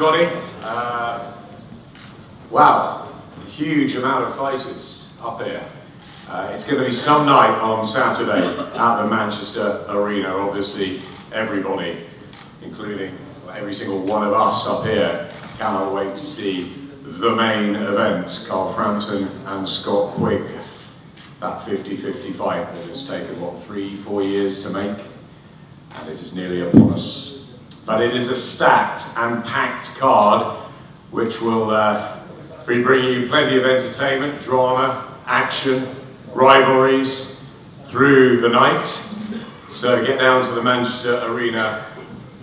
everybody. Wow, a huge amount of fighters up here. It's going to be some night on Saturday at the Manchester Arena. Obviously, everybody, including every single one of us up here, cannot wait to see the main event, Carl Frampton and Scott Quigg. That 50-50 fight that has taken, what, 3-4 years to make? And it is nearly upon us. But it is a stacked and packed card, which will be bringing you plenty of entertainment, drama, action, rivalries through the night. So get down to the Manchester Arena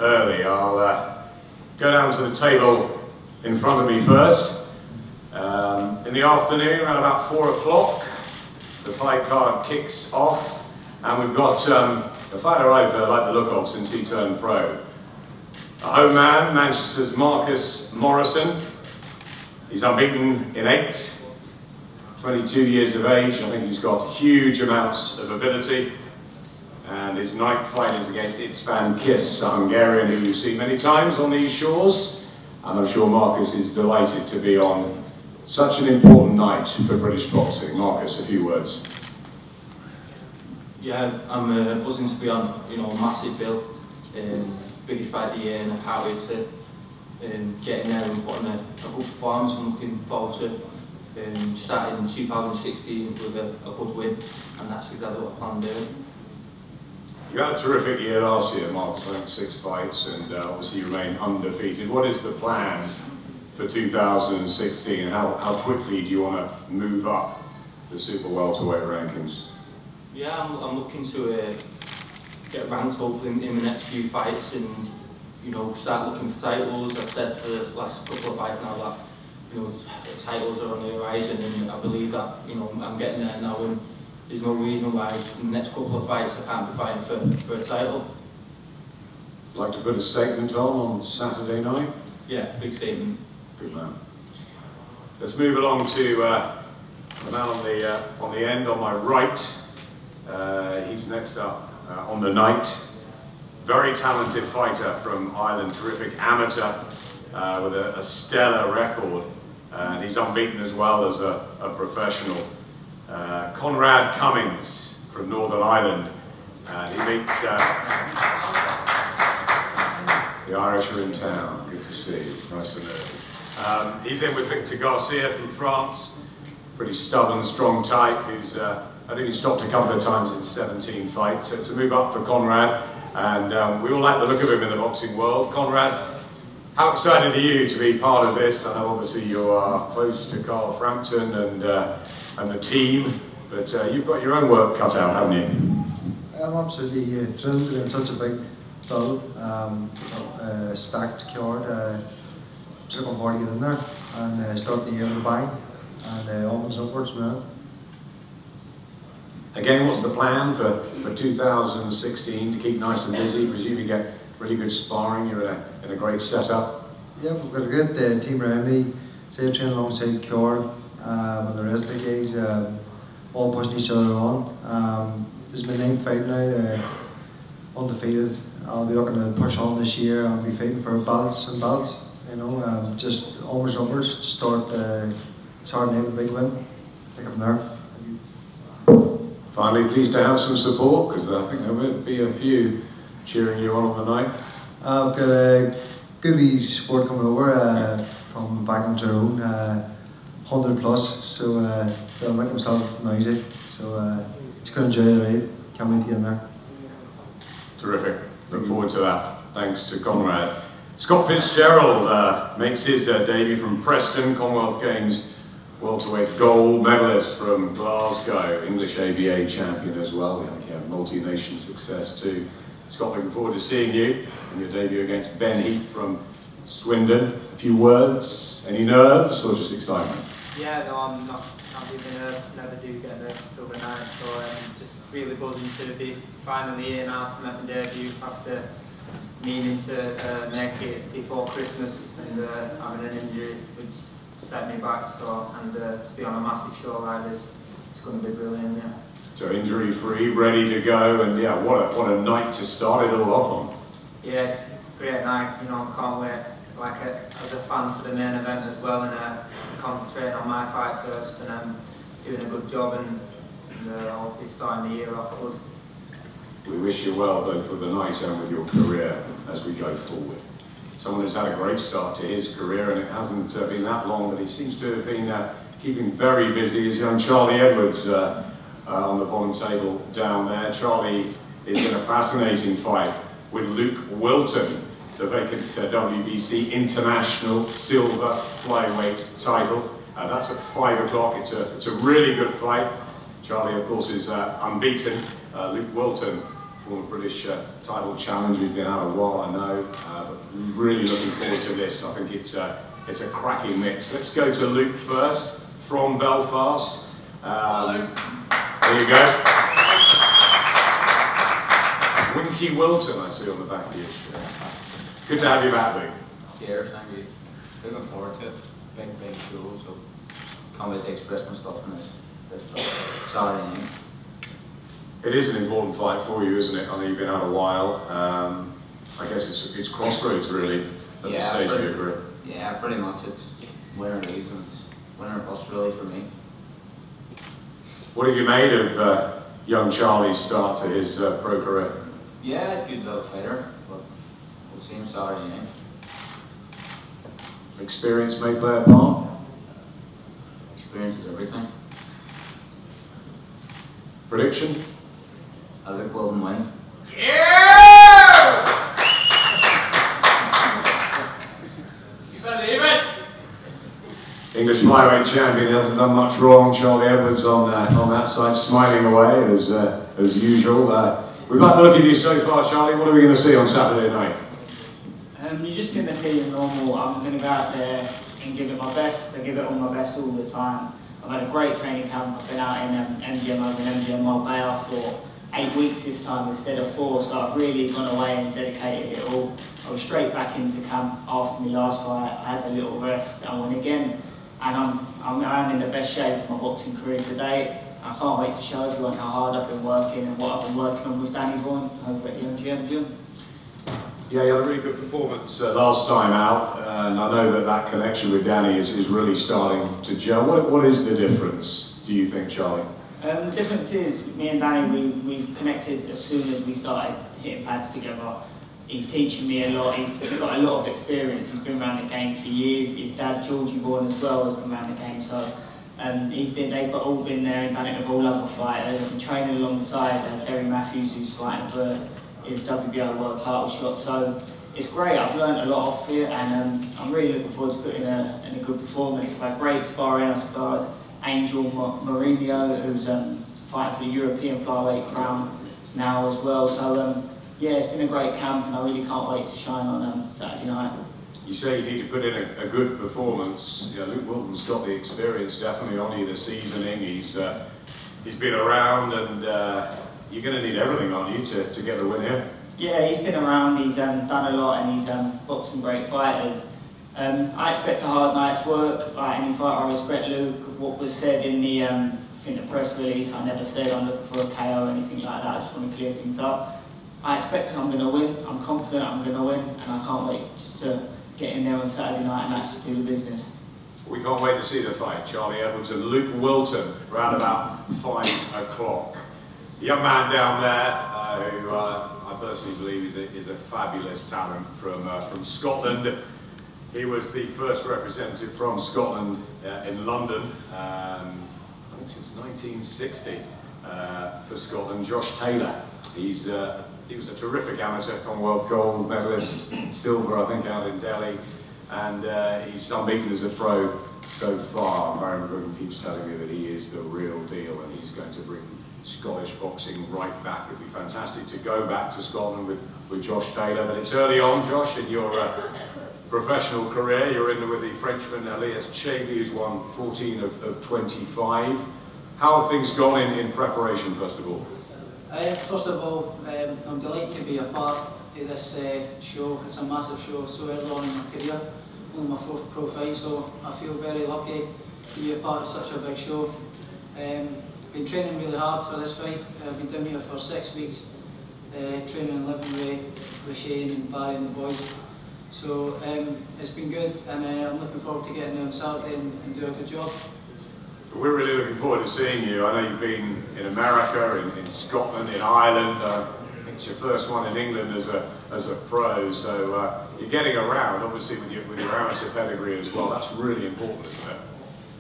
early. I'll go down to the table in front of me first. In the afternoon, around about 4 o'clock, the fight card kicks off, and we've got a fighter I've liked the look of since he turned pro. A home man, Manchester's Marcus Morrison. He's unbeaten in 8, 22 years of age. I think he's got huge amounts of ability. And his night fight is against István Kiss, a Hungarian who we've seen many times on these shores. And I'm sure Marcus is delighted to be on such an important night for British boxing. Marcus, a few words. Yeah, I'm buzzing to be on, a massive bill, biggest fight of the year, and I can't wait to get in there and put on a good performance. I'm looking forward to starting in 2016 with a good win, and that's exactly what I plan on doing. You had a terrific year last year, Marcus, I think 6 fights, and obviously you remain undefeated. What is the plan for 2016? How quickly do you want to move up the super welterweight rankings? Yeah, I'm looking to get ranked hopefully in the next few fights, and start looking for titles. I've said for the last couple of fights now that titles are on the horizon, and I believe that I'm getting there now, and there's no reason why in the next couple of fights I can't be fighting for a title. Like to put a statement on Saturday night? Yeah, big statement. Good man. Let's move along to the man on the end on my right. He's next up on the night. Very talented fighter from Ireland, terrific amateur with a stellar record. And he's unbeaten as well as a professional. Conrad Cummins from Northern Ireland. And he beats the Irish are in town. Good to see you. Nice to know you. He's in with Victor Garcia from France. Pretty stubborn, strong type, who's I think he stopped a couple of times in 17 fights. So it's a move up for Conrad, and we all like the look of him in the boxing world. Conrad, how excited are you to be part of this? I know obviously you are close to Carl Frampton and the team, but you've got your own work cut out, haven't you? I'm absolutely thrilled to be in such a big bill, stacked card. Just looking forward to get in there and start the year with a bang, and onwards and upwards, man. Again, what's the plan for 2016 to keep nice and busy? Presume you get really good sparring, you're in a great setup. Yeah, we've got a good team around me. Say training alongside Cure and the rest of the guys, all pushing each other on. This is my 9th fight now, undefeated. I'll be looking to push on this year. I'll be fighting for belts and belts, just onwards to start starting out with a big win. Take it from there. Finally, pleased to have some support, because I think there will be a few cheering you on the night. I've got a good wee support coming over from back in Tyrone, 100 plus, so they'll make themselves noisy. So just going to enjoy the ride. Can't wait to get in there. Terrific. Look forward to that. Thanks to Conrad. Scott Fitzgerald makes his debut from Preston, Commonwealth Games welterweight gold medalist from Glasgow, English ABA champion as well. I think you have multi-nation success too. Scott, looking forward to seeing you in your debut against Ben Heath from Swindon. A few words, any nerves or just excitement? Yeah, no, I'm not really nervous, never do get nervous until the night, so I'm just really buzzing to be finally here now to make my debut after meaning to make it before Christmas and having an injury which set me back, so, and to be on a massive show like this, it's going to be brilliant, yeah. So injury free, ready to go, and yeah, what a night to start it all off on. Yeah, it's a great night, can't wait as a fan for the main event as well, and concentrating on my fight first, and doing a good job, and obviously starting the year off good. We wish you well both with the night and with your career as we go forward. Someone who's had a great start to his career, and it hasn't been that long, but he seems to have been keeping very busy, is young Charlie Edwards on the bottom table down there. Charlie is in a fascinating fight with Luke Wilton, the vacant WBC International Silver Flyweight title. That's at 5 o'clock. It's a really good fight. Charlie, of course, is unbeaten. Luke Wilton, former British title challenger, who's been out a while, I know, but really looking forward to this. I think it's a cracking mix. Let's go to Luke first, from Belfast. There you go. Winky Wilton, I see on the back of your shirt. Good to have you back, Luke. Cheers, thank you. Looking forward to it. Big show, so can't wait to express my stuff in this Saturday night. It is an important fight for you, isn't it? I know you've been out a while. I guess it's crossroads, really, at the stage of your career. Yeah, pretty much. It's winner or lose, and it's winner or bust, really, for me. What have you made of young Charlie's start to his pro career? Yeah, good little fighter, but we'll see him Saturday night. Experience may play a part? Experience is everything. Prediction? I think we'll win. Yeah! You believe it? English flyweight champion hasn't done much wrong. Charlie Edwards on that side, smiling away as usual. We've had a look at you so far, Charlie. What are we going to see on Saturday night? You're just going to see the normal. I'm going to go out there and give it my best. I give it all my best all the time. I've had a great training camp. I've been out in MGM over in MGM Marbella for 8 weeks this time instead of 4, so I've really gone away and dedicated it all. I was straight back into camp after my last fight. I had a little rest. I went again, and I'm in the best shape of my boxing career to date. I can't wait to show everyone how hard I've been working and what I've been working on with Danny Vaughan over at the MGM gym. Yeah, you had a really good performance last time out, and I know that connection with Danny is really starting to gel. What is the difference, do you think, Charlie? The difference is, me and Danny, we connected as soon as we started hitting pads together. He's teaching me a lot. He's got a lot of experience. He's been around the game for years. His dad, Jorge Vaughan, as well, has been around the game. So they've all been there and done it with all other fighters. And training alongside Terry Matthews, who's fighting for his WBO world title shot. So it's great. I've learned a lot off it, and I'm really looking forward to putting in a good performance. I've had great sparring. I sparred Angel Mourinho, who's fighting for the European flyweight crown now as well. So yeah, it's been a great camp, and I really can't wait to shine on Saturday night. You say you need to put in a good performance. You know, Luke Wilton's got the experience, definitely on you, the seasoning. He's been around, and you're going to need everything on you to get the win here. Yeah, he's been around. He's done a lot, and he's boxed some great fighters. I expect a hard night's work. Like any fighter, I respect Luke. What was said in the I think the press release, I never said I'm looking for a KO or anything like that. I just want to clear things up. I expect I'm going to win. I'm confident I'm going to win, and I can't wait just to get in there on Saturday night and actually do the business. We can't wait to see the fight. Charlie Edwards and Luke Wilton, around about 5 o'clock. The young man down there, who I personally believe is a fabulous talent from Scotland. He was the first representative from Scotland in London, I think since 1960, for Scotland. Josh Taylor. He was a terrific amateur, Commonwealth gold medalist, silver I think out in Delhi, and he's unbeaten as a pro so far. Barry McCullough keeps telling me that he is the real deal, and he's going to bring Scottish boxing right back. It'd be fantastic to go back to Scotland with Josh Taylor, but it's early on, Josh, in your professional career. You're in with the Frenchman Elias Chaby, who's won 14 of 25. How have things gone in preparation, first of all? First of all, I'm delighted to be a part of this show. It's a massive show so early on in my career. Only my 4th pro fight, so I feel very lucky to be a part of such a big show. Been training really hard for this fight. I've been down here for 6 weeks, training and living with Shane and Barry and the boys. So it's been good, and I'm looking forward to getting there on Saturday and do a good job. We're really looking forward to seeing you. I know you've been in America, in Scotland, in Ireland. I think it's your first one in England as a pro, so you're getting around, obviously with your amateur pedigree as well. That's really important, isn't it?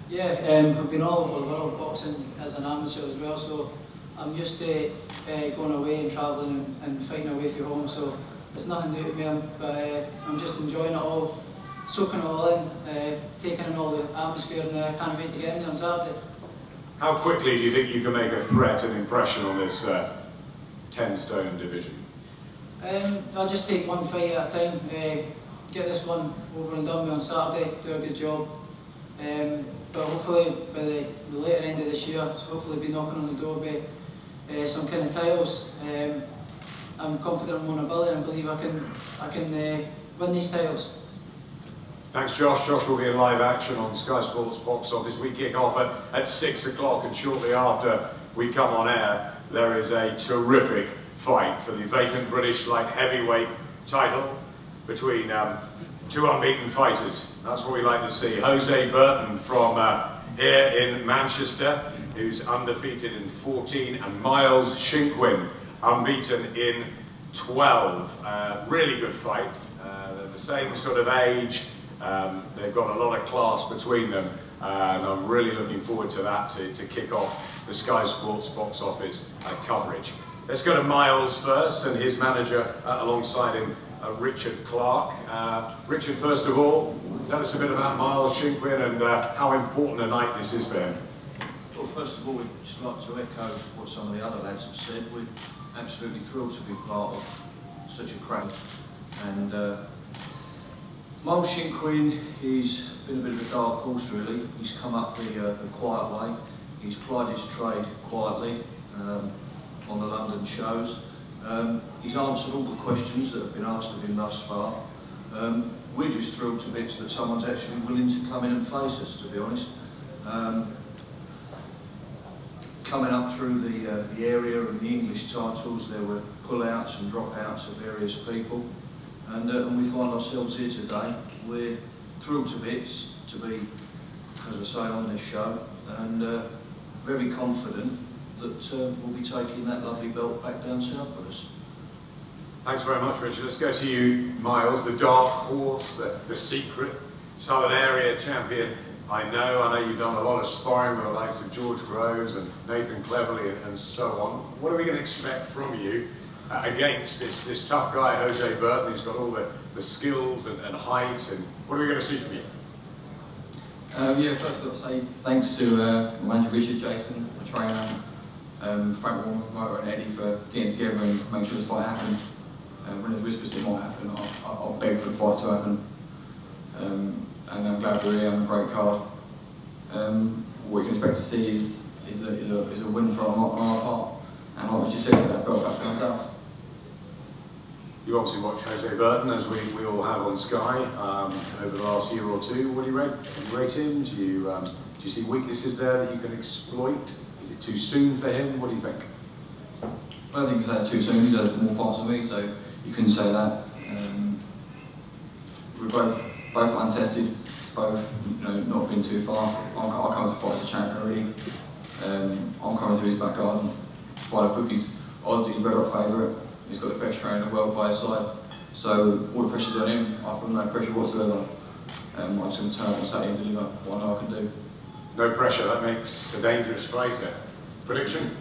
Yeah, I've been all over the world boxing as an amateur as well, so I'm used to going away and travelling and fighting away from home, so it's nothing new to me, but I'm just enjoying it all, soaking it all in, taking in all the atmosphere, and I can't wait to get in there on Saturday. How quickly do you think you can make a threat and impression on this 10-stone division? I'll just take one fight at a time, get this one over and done with on Saturday, do a good job. But hopefully by the later end of this year, hopefully be knocking on the door with some kind of titles. I'm confident in my own ability and I believe I can win these titles. Thanks, Josh. Josh will be in live action on Sky Sports Box Office. We kick off at 6 o'clock, and shortly after we come on air, there is a terrific fight for the vacant British light heavyweight title between two unbeaten fighters. That's what we like to see. Hosea Burton from here in Manchester, who's undefeated in 14, and Miles Shinkwin, unbeaten in 12. Really good fight. They're the same sort of age. They've got a lot of class between them, and I'm really looking forward to that to kick off the Sky Sports Box Office coverage. Let's go to Miles first, and his manager alongside him, Richard Clark. Richard, first of all, tell us a bit about Miles Shinkwin and how important a night this is for him. Well, first of all, we'd just like to echo what some of the other lads have said. We're absolutely thrilled to be part of such a crowd. And Miles Shinkwin, he's been a bit of a dark horse really. He's come up the quiet way. He's plied his trade quietly on the London shows. He's answered all the questions that have been asked of him thus far. We're just thrilled to bits that someone's actually willing to come in and face us, to be honest. Coming up through the area and the English titles, there were pull-outs and drop-outs of various people. And we find ourselves here today. We're thrilled to bits to be, as I say, on this show, and very confident that we'll be taking that lovely belt back down south with us. Thanks very much, Richard. Let's go to you, Miles, the dark horse, the secret Southern Area champion. I know you've done a lot of sparring with the likes of George Groves and Nathan Cleverly and so on. What are we going to expect from you against this tough guy, Hosea Burton, who's got all the skills and height, and what are we going to see from you? Yeah, first of all, say thanks to my manager Richard, Jason, the trainer, Frank Warner and Eddie for getting together and making sure this fight happened. When there's whispers it might happen, I'll beg for the fight to happen. And I'm glad we're here on a great card. What you can expect to see is a win for on our part. And like we just said, get that belt back down south. You obviously watch Hosea Burton, as we all have on Sky, over the last year or two. What do you rate him? Do you see weaknesses there that you can exploit? Is it too soon for him? What do you think? I don't think it's too soon. He's had more fights than me, so you couldn't say that. We're both untested, both not been too far. I come to fight as a champion already. I'm coming to his back garden. By the bookies, odds he's red hot favourite. He's got the best trainer in the world by his side. So all the pressure's on him. I feel no pressure whatsoever. I'm just going to turn up on Saturday and deliver what I know I can do. No pressure, that makes a dangerous fighter. Prediction?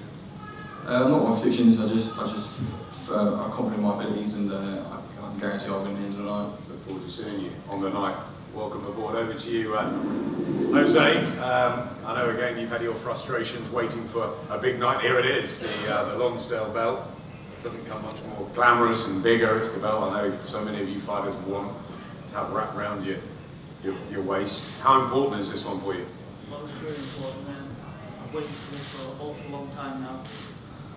Not my predictions, I'm confident in my abilities, and I can guarantee I'll win the end of the night. Look forward to seeing you on the night. Welcome aboard. Over to you, Jose. I know again you've had your frustrations waiting for a big night. Here it is, the Lonsdale belt. It doesn't come much more glamorous and bigger. It's the belt I know so many of you fighters want to have wrapped around your waist. How important is this one for you? Well, it's really important, man. I've waited for this for an awful long time now.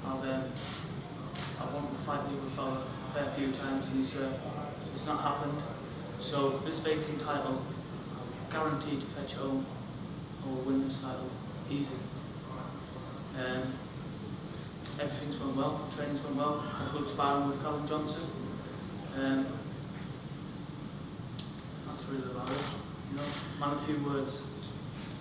I've wanted to fight the other fella a fair few times, and it's not happened. So this vacant title, guaranteed to fetch home. I will win this title easy. Everything's gone well. Training's gone well. Had a good sparring with Colin Johnson. really about it. You know, man, a few words.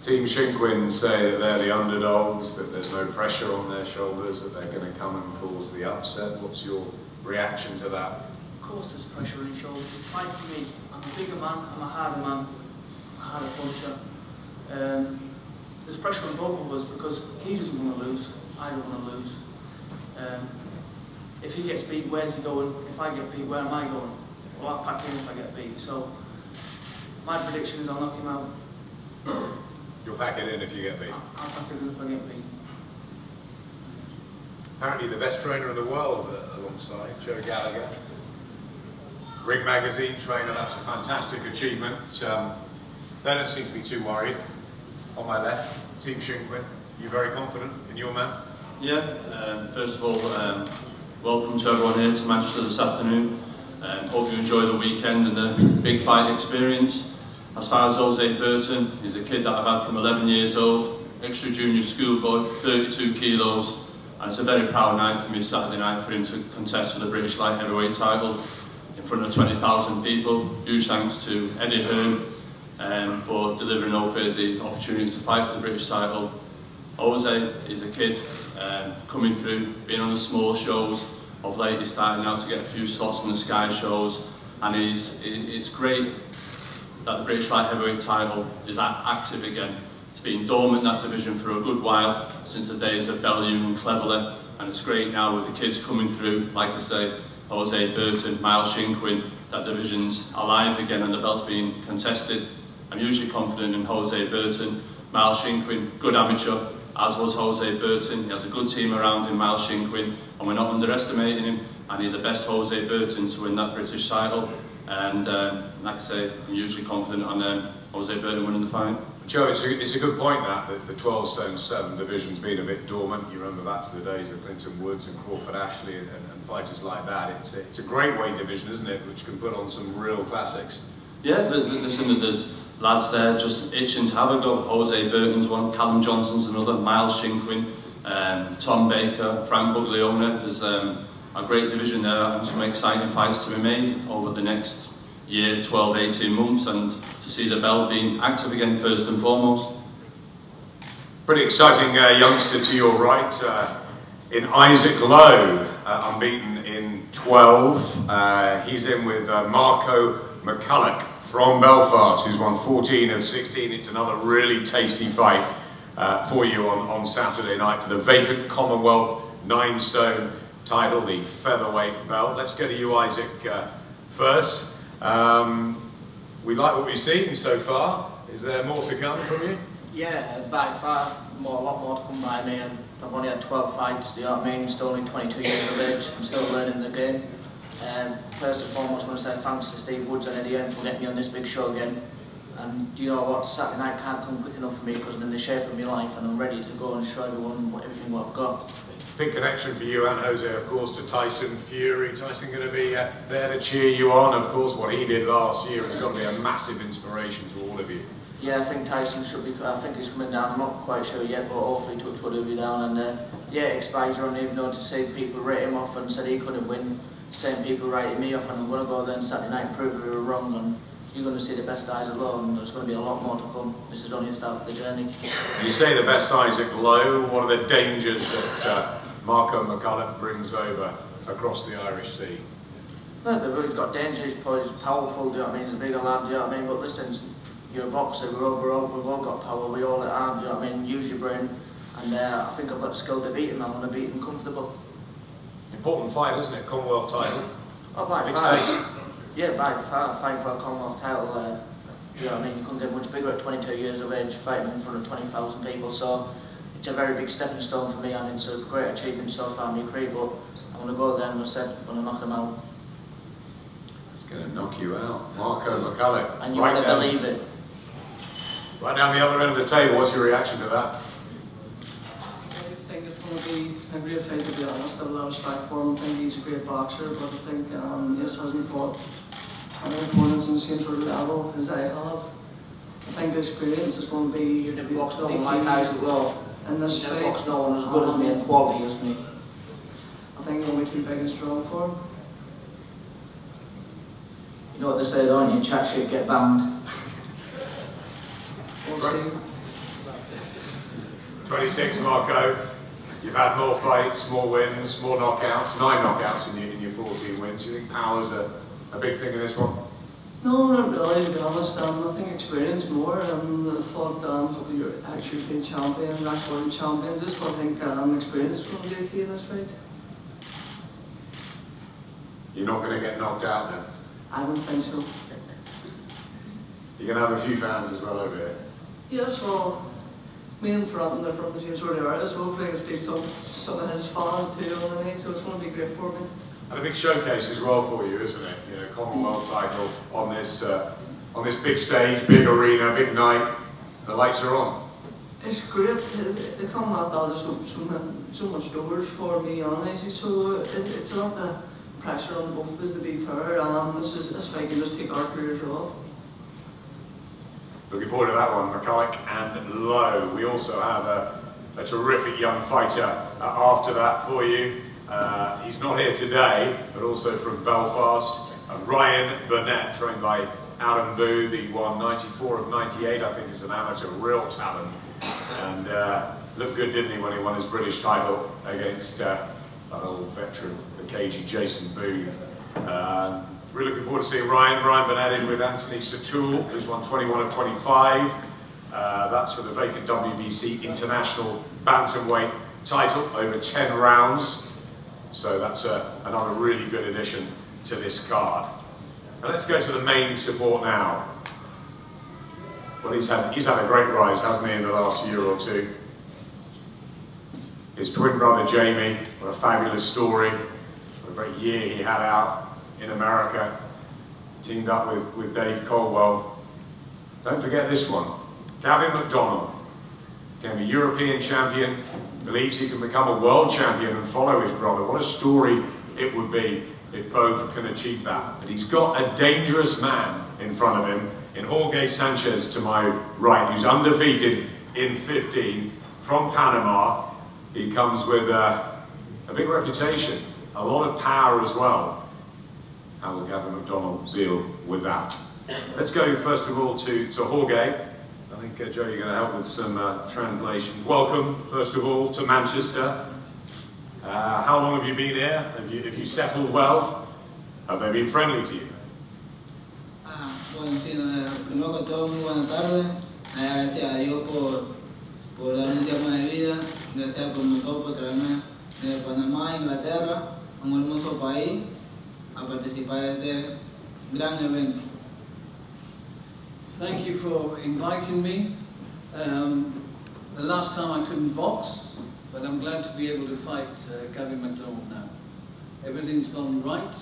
Team Shinkwin say that they're the underdogs, that there's no pressure on their shoulders, that they're going to come and cause the upset. What's your reaction to that? Of course there's pressure on your shoulders. It's fine for me. I'm a bigger man, I'm a harder man, a harder puncher. There's pressure on both of us because he doesn't want to lose, I don't want to lose. If he gets beat, where's he going? If I get beat, where am I going? Well, I'll pack in if I get beat. So my prediction is I'll knock him out. You'll pack it in if you get beat? I'll pack it in if I get beat. Apparently the best trainer in the world alongside Joe Gallagher. Ring Magazine trainer, that's a fantastic achievement. They don't seem to be too worried. On my left, Team Shinkwin, you very confident in your man? Yeah, first of all, welcome to everyone here to Manchester this afternoon. Hope you enjoy the weekend and the big fight experience. As far as Hosea Burton, he's a kid that I've had from 11 years old, extra junior schoolboy, 32 kilos, and it's a very proud night for me Saturday night for him to contest for the British light heavyweight title in front of 20,000 people. Huge thanks to Eddie Hearn for delivering Ophir the opportunity to fight for the British title. Hosea is a kid coming through, being on the small shows. Of late he's starting now to get a few slots in the Sky shows, and it's great that the British light heavyweight title is active again. It's been dormant, that division, for a good while, since the days of Bellew and Cleverley, and it's great now with the kids coming through, like I say, Hosea Burton, Miles Shinkwin, that division's alive again and the belt's being contested. I'm usually confident in Hosea Burton. Miles Shinkwin, good amateur, as was Hosea Burton. He has a good team around him, Miles Shinkwin, and we're not underestimating him. I need the best Hosea Burton to win that British title. And like I say, I'm usually confident on Hosea Burton winning the fight. Joe, it's a good point that the 12 stone 7 division's been a bit dormant. You remember back to the days of Clinton Woods and Crawford Ashley and fighters like that. It's a great weight division, isn't it, which can put on some real classics. Yeah, listen, there's lads there just itching to have a go. Hosea Burton's one, Callum Johnson's another, Miles Shinkwin, Tom Baker, Frank Buglione. There's a great division there and some exciting fights to be made over the next year, 12, 18 months, and to see the belt being active again first and foremost. Pretty exciting youngster to your right in Isaac Lowe, unbeaten in 12. He's in with Marco McCullough from Belfast, who's won 14 of 16. It's another really tasty fight for you on Saturday night for the vacant Commonwealth 9 stone title, the featherweight belt. Let's go to you, Isaac, first. We like what we've seen so far. Is there more to come from you? Yeah, by far, a lot more to come by me. And I've only had 12 fights, you know what I mean? Still only 22 years of age. I'm still learning the game. First and foremost, I want to say thanks to Steve Woods and Eddie Hearn for getting me on this big show again. And you know what, Saturday night can't come quick enough for me because I'm in the shape of my life and I'm ready to go and show everyone everything what I've got. Big connection for you and Hosea, of course, to Tyson Fury. Tyson going to be there to cheer you on. Of course, what he did last year is going to be a massive inspiration to all of you. Yeah, I think Tyson should be. I think he's coming down. I'm not quite sure yet, but hopefully touch wood he'll be down. And yeah, Expizer on, even though to say people rate him off and said he couldn't win, same people rating me off, and I'm going to go there on Saturday night and prove we were wrong. And you're going to see the best Isaac Lowe, and there's going to be a lot more to come. This is only the start of the journey. You say the best Isaac Lowe. What are the dangers that Marco McCullough brings over across the Irish Sea? Well, he's got danger, he's powerful, do you know what I mean? He's a bigger lad, do you know what I mean? But listen, you're a boxer, we've all got power, we all are, do you know what I mean? Use your brain, and I think I've got the skill to beat him, I want to beat him comfortable. Important fight, isn't it? Commonwealth title. Oh, by far. Yeah, by far, fighting for a Commonwealth title, you know what I mean? You couldn't get much bigger at 22 years of age, fighting in front of 20,000 people, so it's a very big stepping stone for me, and it's a great achievement so far in my career, but I want to go there, and I said, I'm going to knock him out. It's going to knock you out. Marco McCullough. And you want to believe it. Right down the other end of the table, what's your reaction to that? I think it's going to be a great fight, to be honest. I have a lot of respect for him. I think he's a great boxer, but I think he just hasn't fought any opponents on the same sort of level as I have. I think the experience is going to be... You didn't box no one like Isaac Lowe. In this fight, box no one as good as me and quality as me. I think he'll be too big and strong for him. You know what they say, don't you? Chat shit, get banned. 26, Marco. You've had more fights, more wins, more knockouts, 9 knockouts in your 14 wins. Do you think power's a big thing in this one? No, not really, to be honest. I think experience more. I fought a couple of European champions, national world champions. This one, I think experience is going to be a key in this fight. You're not going to get knocked out then? I don't think so. You're going to have a few fans as well over here? Yes, well, me and Frampton are from the same sort of area, so hopefully I can steal some of his fans too on the night, so it's going to be great for me. And a big showcase as well for you, isn't it? You know, Commonwealth title on this big stage, big arena, big night. The lights are on. It's great. The Commonwealth title just opened so much doors for me, honestly. So it's not the pressure on both of us, to be fair. This fight can just take our careers off. Looking forward to that one, McCullough and Lowe. We also have a terrific young fighter after that for you. He's not here today, but also from Belfast. Ryan Burnett, trained by Adam Booth. He won 94 of 98, I think, as an amateur, real talent. And looked good, didn't he, when he won his British title against that old veteran, the cagey Jason Booth. Really looking forward to seeing Ryan. Ryan Burnett in with Anthony Satul, who's won 21 of 25. That's for the vacant WBC International Bantamweight title, over 10 rounds. So that's another really good addition to this card. And let's go to the main support now. Well, he's had a great rise, hasn't he, in the last year or two. His twin brother Jamie, what a fabulous story. What a great year he had out in America. Teamed up with Dave Caldwell. Don't forget this one. Gavin McDonnell became a European champion, believes he can become a world champion and follow his brother. What a story it would be if both can achieve that. But he's got a dangerous man in front of him in Jorge Sanchez to my right, who's undefeated in 15 from Panama. He comes with a big reputation, a lot of power as well. How will Gavin McDonnell deal with that? Let's go first of all to Jorge. I think, Joe, you're going to help with some translations. Welcome, first of all, to Manchester. How long have you been here? Have you settled well? Have they been friendly to you? Bueno, sí, primero que todo, muy buena tarde. Gracias a Dios por darme un tiempo de vida. Gracias al promotor por traerme de Panamá, Inglaterra, a un hermoso país, a participar de este gran evento. Thank you for inviting me. The last time I couldn't box, but I'm glad to be able to fight Gavin McDonnell now. Everything's gone right,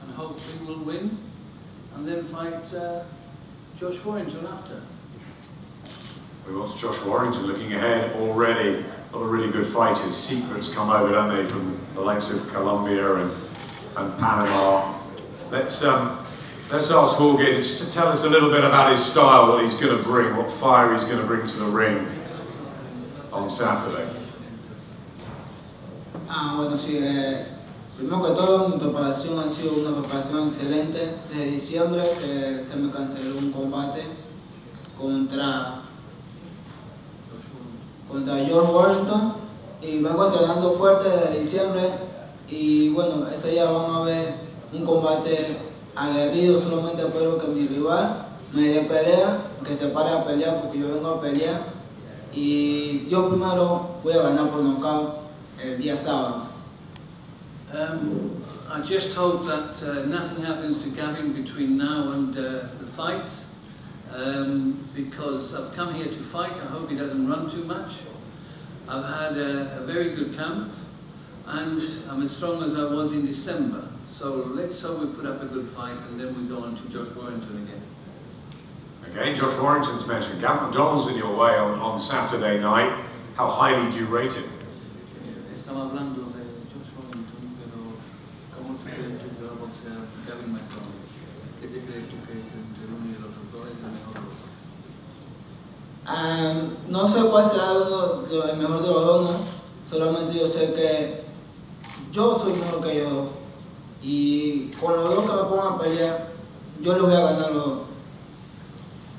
and hopefully we'll win, and then fight Josh Warrington after. We want Josh Warrington looking ahead already. A lot of really good fighters. Secrets come over, don't they, from the likes of Colombia and Panama. Let's ask Jorge just to tell us a little bit about his style, what he's going to bring, what fire he's going to bring to the ring on Saturday. Bueno, sí, primero que todo, mi preparación ha sido una preparación excelente. Desde diciembre que se me canceló un combate contra George Warrington y vengo entrenando fuerte desde diciembre y bueno, ese día vamos a ver un combate aguerrido. Solamente espero que mi rival me dé pelea, que se pare a pelear porque yo vengo a pelear y yo primero voy a ganar por nocaut el día sábado. I just hope that nothing happens to Gavin between now and the fight, because I've come here to fight. I hope he doesn't run too much. I've had a very good camp and I'm as strong as I was in December. So let's hope we put up a good fight and then we go on to Josh Warrington again. Again, Josh Warrington's mentioned. Gavin McDonnell's in your way on Saturday night. How highly do you rate him? Estaba hablando de Josh Warrington, pero ¿cómo tú crees tú que va a boxear Gavin McDonnell? ¿Qué te crees tú que es entre uno y el otro? ¿Cuál es el mejor de los dos? No sé cuál será el mejor de los dos, ¿no? Solamente yo sé que yo soy mejor que ellos dos. Y con los dos que me pongan a pelear, yo le voy a ganar los.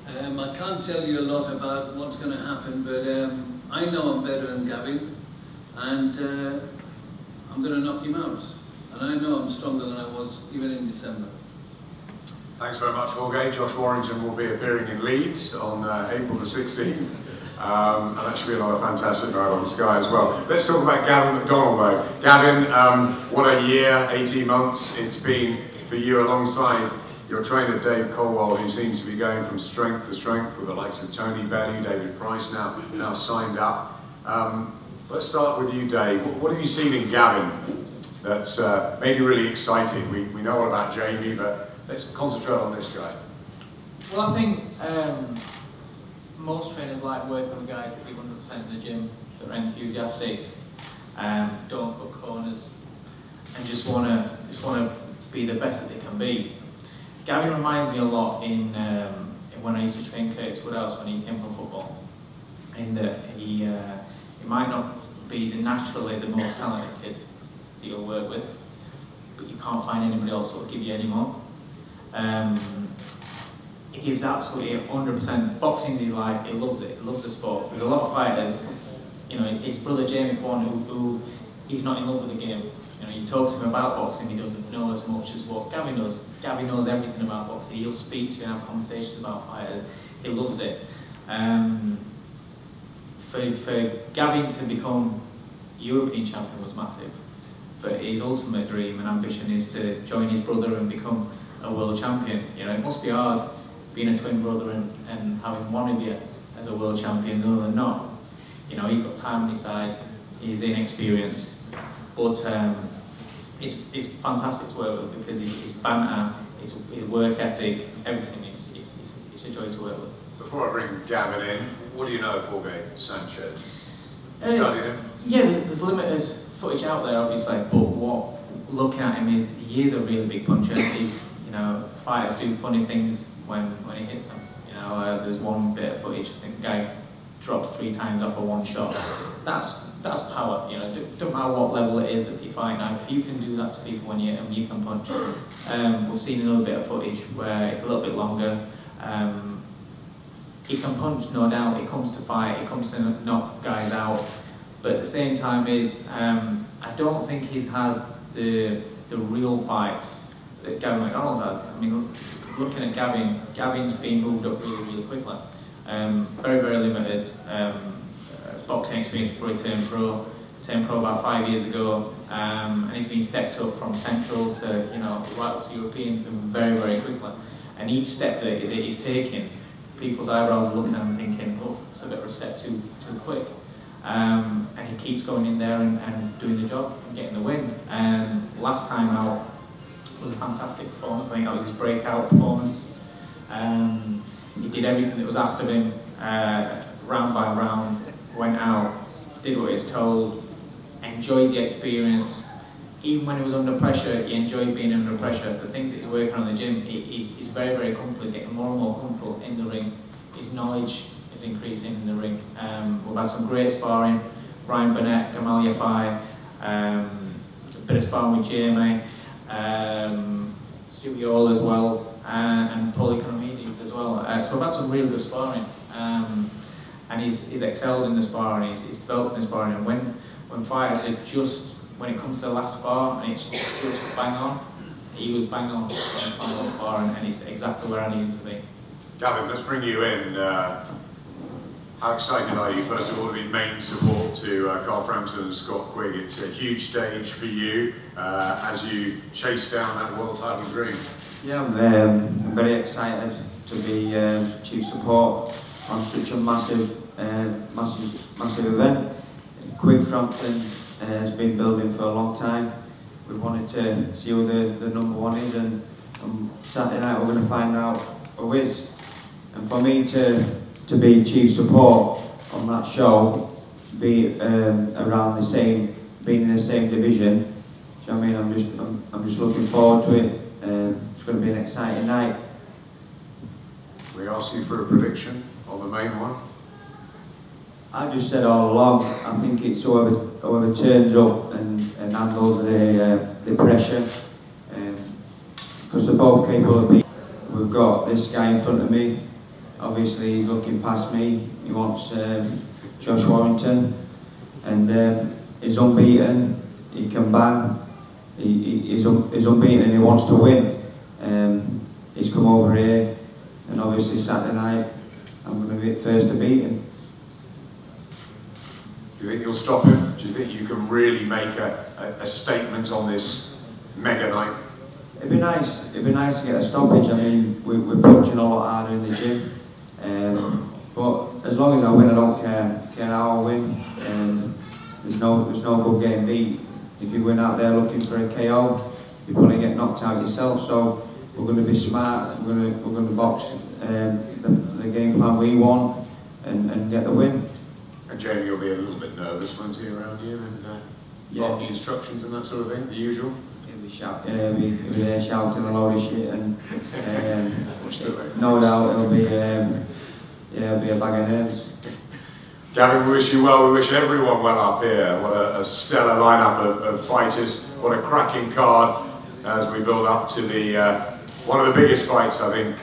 I can't tell you a lot about what's going to happen, but I know I'm better than Gavin, and I'm going to knock him out. And I know I'm stronger than I was even in December. Thanks very much, Jorge. Josh Warrington will be appearing in Leeds on April the 16th. And that should be another fantastic night on Sky as well. Let's talk about Gavin McDonnell though. Gavin, what a year, 18 months it's been for you alongside your trainer Dave Colwell, who seems to be going from strength to strength with the likes of Tony Bellew, David Price now signed up. Let's start with you, Dave. What have you seen in Gavin that's made you really excited? We know all about Jamie, but let's concentrate on this guy. Well, I think most trainers like working with guys that give 100% in the gym, that are enthusiastic, don't cut corners, and just want to be the best that they can be. Gavin reminds me a lot in when I used to train Curtis Woodhouse when he came from football, in that he might not be naturally the most talented kid that you'll work with, but you can't find anybody else that will give you any more. He gives absolutely 100%. Boxing's his life. He loves it. He loves the sport. There's a lot of fighters. You know, his brother Jamie, one who he's not in love with the game. You know, you talk to him about boxing, he doesn't know as much as what Gavin does. Gavin knows everything about boxing. He'll speak to you and have conversations about fighters. He loves it. For Gavin to become European champion was massive, but his ultimate dream and ambition is to join his brother and become a world champion. You know, it must be hard being a twin brother and having one of you as a world champion, the other not. You know, he's got time on his side, he's inexperienced, but he's fantastic to work with because his banter, his work ethic, everything is a joy to work with. Before I bring Gavin in, what do you know of Jorge Sanchez? Studied him? Yeah, there's limited footage out there, obviously, but looking at him is he is a really big puncher. He's, you know, fighters do funny things when he hits them. You know, there's one bit of footage, I think the guy drops 3 times off of one shot. That's power. You know, don't matter what level it is that you fight now. If you can do that to people when you can punch. We've seen a little bit of footage where it's a little bit longer. He can punch, no doubt. It comes to fight. It comes to knock guys out. But at the same time, I don't think he's had the real fights that Gavin McDonnell's had. I mean, looking at Gavin's been moved up really quickly. Very, very limited boxing experience before he turned pro. Turned pro about 5 years ago, and he's been stepped up from central to, you know, right up to European very, very quickly. And each step that he's taking, people's eyebrows are looking at him thinking, oh, it's a bit of a step too quick. And he keeps going in there and doing the job and getting the win. Last time out was a fantastic performance. I think that was his breakout performance. He did everything that was asked of him, round by round, went out, did what he was told, enjoyed the experience. Even when he was under pressure, he enjoyed being under pressure. The things that he's working on in the gym, he's very, very comfortable. He's getting more and more comfortable in the ring. His knowledge is increasing in the ring. We've had some great sparring. Ryan Burnett, Gamal Yafai, a bit of sparring with Jamie, Stuart Yall as well, and Paulie Economides as well. So we've had some really good sparring. And he's excelled in the sparring, he's developed in the sparring, and when fighters are just, when it comes to the last spar and it's just bang on, he was bang on in the final spar, and he's exactly where I need him to be. Gavin, let's bring you in. How excited are you, first of all, to be main support to Carl Frampton and Scott Quigg? It's a huge stage for you as you chase down that world title dream. Yeah, I'm very excited to be chief support on such a massive event. Quigg Frampton has been building for a long time. We wanted to see who the number one is, and Saturday night we're going to find out who is. And for me to be chief support on that show, be around the same, being in the same division, do you know what I mean? I'm just looking forward to it. It's going to be an exciting night. We ask you for a prediction on the main one. I just said all along, I think it's whoever turns up and handles the pressure, because they're both capable of beating. we've got this guy in front of me. Obviously, he's looking past me. He wants Josh Warrington, and he's unbeaten. He can bang. He's unbeaten, and he wants to win. He's come over here, and obviously Saturday night, I'm going to be first to beat him. Do you think you'll stop him? Do you think you can really make a statement on this mega night? It'd be nice. It'd be nice to get a stoppage. I mean, we're punching a lot harder in the gym, but as long as I win, I don't care how I win. There's no good getting beat. If you went out there looking for a KO, you're going to get knocked out yourself. So we're going to be smart. We're going to box the game plan we want and get the win. And Jamie will be a little bit nervous, won't he, around you and barking instructions and that sort of thing, the usual? He'll be there shouting a load of shit, and no doubt it'll be a bag of nerves. Gavin, we wish you well. We wish everyone well up here. What a stellar lineup of fighters. What a cracking card as we build up to the one of the biggest fights I think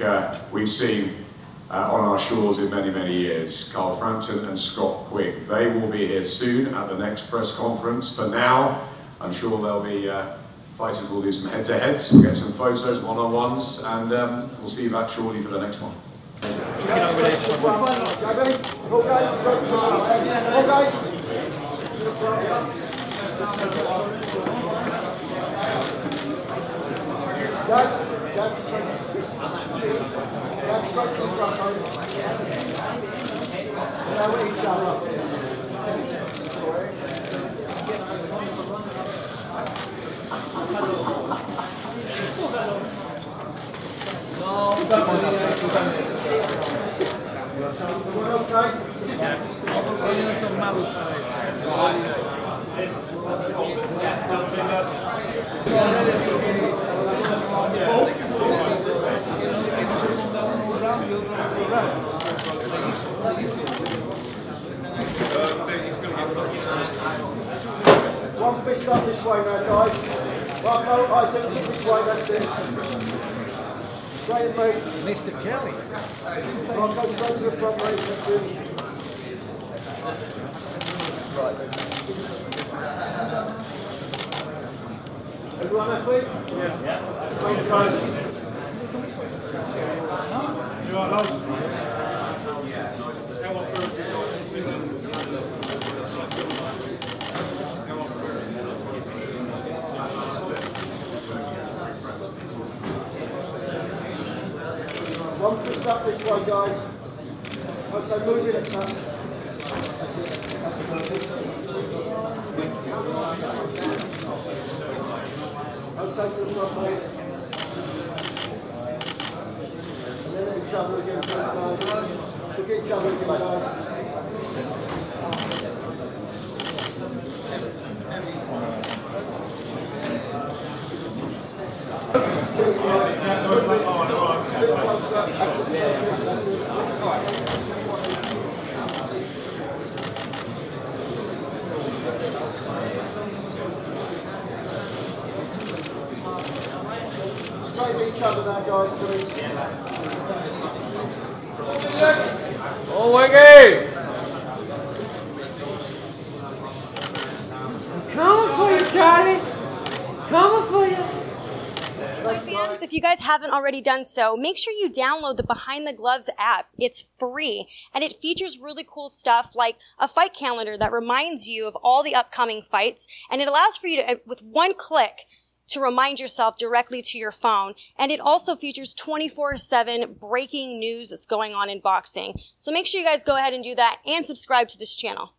we've seen on our shores in many, many years. Carl Frampton and Scott Quigg. They will be here soon at the next press conference. For now, I'm sure there'll be fighters will do some head-to-heads, we'll get some photos, one-on-ones, and we'll see you back shortly for the next one. One fist up this way now, guys. One more, Isaac, this way, that's it. Straight feet. Mr. Kelly. Right, go straight to the front, mate, that's it. Right. Everyone athlete? Yeah. Right, guys. You all right, Come on first. One fist up this way, guys. Also move it at top. Outside to the front, please. And then at each other again, please, guys. Look at each other again, guys. Straight each other now, guys, please. Oh, Wiggy! I'm coming for you, Charlie. Coming for you. My fans, if you guys haven't already done so, make sure you download the Behind the Gloves app. It's free, and it features really cool stuff like a fight calendar that reminds you of all the upcoming fights, and it allows for you to, with one click, to remind yourself directly to your phone. And it also features 24/7 breaking news that's going on in boxing. So make sure you guys go ahead and do that and subscribe to this channel.